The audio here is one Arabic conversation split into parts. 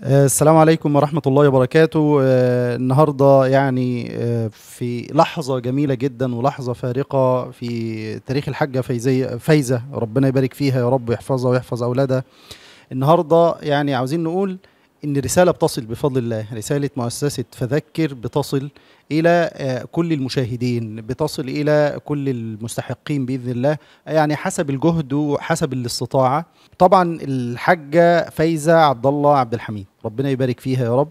السلام عليكم ورحمة الله وبركاته. النهاردة يعني في لحظة جميلة جدا ولحظة فارقة في تاريخ الحاجة فايزة، ربنا يبارك فيها يا رب ويحفظها ويحفظ أولادها. النهاردة يعني عاوزين نقول إن رسالة بتصل بفضل الله، رسالة مؤسسة فذكر بتصل إلى كل المشاهدين، بتصل إلى كل المستحقين بإذن الله، يعني حسب الجهد وحسب الاستطاعة. طبعا الحاجة فايزة عبد الله عبد الحميد، ربنا يبارك فيها يا رب.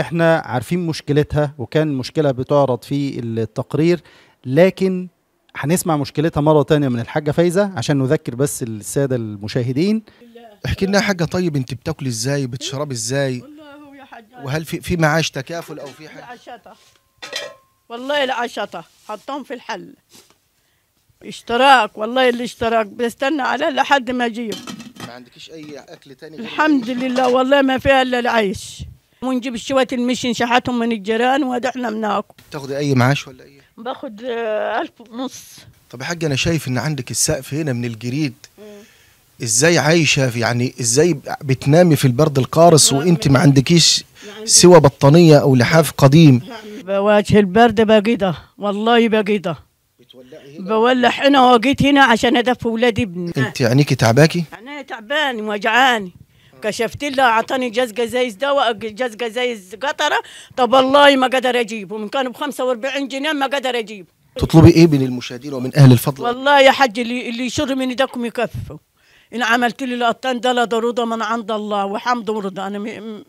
احنا عارفين مشكلتها وكان مشكلة بتعرض في التقرير، لكن هنسمع مشكلتها مرة تانية من الحاجة فايزة عشان نذكر بس السادة المشاهدين. احكي لنا يا حاجة، طيب انت بتاكلي ازاي، بتشربي ازاي، والله يا حاج وهل في معاش تكافل او في حاجة؟ العشطة، والله العشطة حطهم في الحل اشتراك، والله الاشتراك بستنى عليه لحد ما اجيب. ما عندكيش اي اكل تاني غير الحمد لله والله ما فيها الا العيش، ونجيب شوية المشي نشحتهم من الجيران وهذا احنا بناكل. تاخدي اي معاش ولا ايه؟ باخد 1500. طب يا حاجة، انا شايف ان عندك السقف هنا من الجريد، ازاي عايشة يعني ازاي بتنامي في البرد القارس وانت ما عندكيش سوى بطانية او لحاف قديم؟ بواجه البرد باقيده، والله باقيده بولع هنا، وجيت هنا عشان ادفي ولادي ابني. انت عينيكي تعباكي؟ انا تعباني وجعاني، كشفت له اعطاني جاز جزايز دواء، جاز جزايز قطره. طب والله ما قدر اجيبه، من كانوا ب 45 جنيه ما قدر اجيبه. تطلبي ايه من المشاهدين ومن اهل الفضل؟ والله يا حج اللي يشر من ايدكم يكفوا. ان عملت لي القطان ده لا ضروده من عند الله وحمد ورضا، انا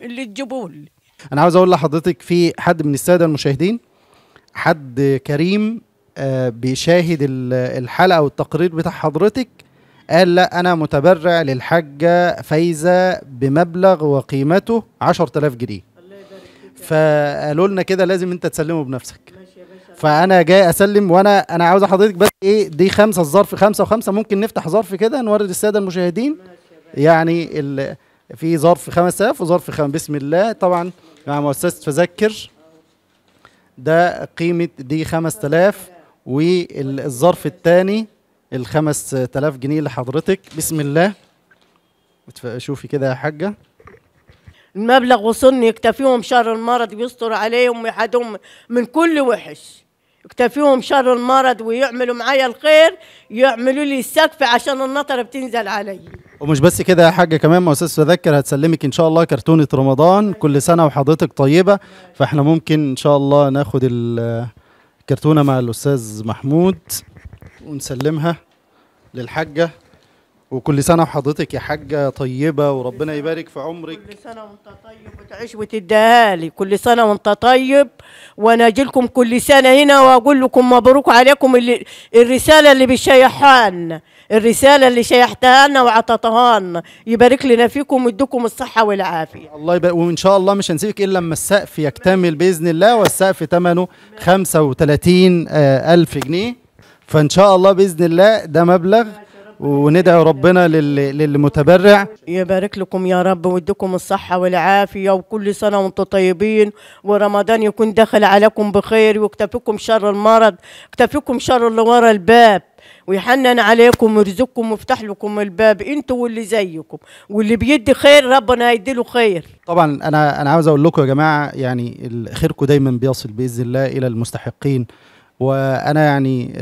اللي تجيبوه لي. أنا عاوز أقول لحضرتك في حد من السادة المشاهدين، حد كريم بيشاهد الحلقة والتقرير بتاع حضرتك، قال لا أنا متبرع للحاجة فايزة بمبلغ وقيمته 10,000 جنيه. فقالوا لنا كده لازم أنت تسلمه بنفسك. فأنا جاي أسلم، وأنا عاوز حضرتك بس إيه دي 5، الظرف 5 و5، ممكن نفتح ظرف كده نوري السادة المشاهدين. يعني في ظرف 5000 وظرف 5، بسم الله. طبعا مع مؤسسة فذكر ده قيمة دي 5000، والظرف الثاني 5000 جنيه لحضرتك، بسم الله. شوفي كده يا حاجة، المبلغ وصلني يكتفيهم شر المرض ويستر عليهم ويحدهم من كل وحش، يكتفيهم شر المرض ويعملوا معايا الخير، يعملوا لي السقف عشان النطره بتنزل علي. ومش بس كده يا حاجة، كمان مؤسسة فذكر هتسلمك ان شاء الله كرتونة رمضان، كل سنة وحضرتك طيبة. فاحنا ممكن ان شاء الله ناخد الكرتونة مع الاستاذ محمود ونسلمها للحاجة. وكل سنة وحضرتك يا حاجة طيبة وربنا يبارك في عمرك. كل سنة وانت طيب وتعيش وتديها لي، كل سنة وانت طيب. وانا اجي لكم كل سنة هنا واقول لكم مبروك عليكم الرسالة اللي بتشيحها لنا، الرسالة اللي شيحتها لنا وعطتها لنا. يبارك لنا فيكم ويديكم الصحة والعافية. الله يبارك، وان شاء الله مش هنسيبك الا لما السقف يكتمل باذن الله، والسقف ثمنه 35,000 جنيه. فان شاء الله باذن الله ده مبلغ، وندعو ربنا للمتبرع. يبارك لكم يا رب ويديكم الصحة والعافية، وكل سنة وانتم طيبين، ورمضان يكون دخل عليكم بخير، ويكتفيكم شر المرض، يكتفيكم شر اللي ورا الباب، ويحنن عليكم ويرزقكم ويفتح لكم الباب انتوا واللي زيكم، واللي بيدي خير ربنا يديله خير. طبعا انا عاوز اقول لكم يا جماعة، يعني خيركم دايما بيصل بإذن الله إلى المستحقين. وانا يعني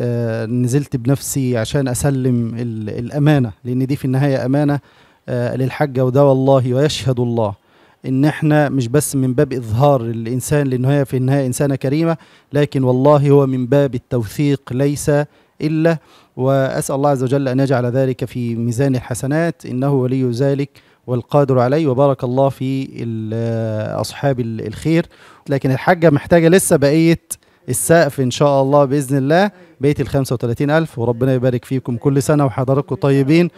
نزلت بنفسي عشان اسلم الامانه، لان دي في النهايه امانه للحاجه، وده والله ويشهد الله ان احنا مش بس من باب اظهار الانسان لان هي في النهايه انسانه كريمه، لكن والله هو من باب التوثيق ليس الا. واسال الله عز وجل ان يجعل ذلك في ميزان الحسنات، انه ولي ذلك والقادر عليه، وبارك الله في اصحاب الخير. لكن الحاجه محتاجه لسه بقيه السقف ان شاء الله باذن الله، بقيه ال 35,000. وربنا يبارك فيكم، كل سنه وحضراتكم طيبين.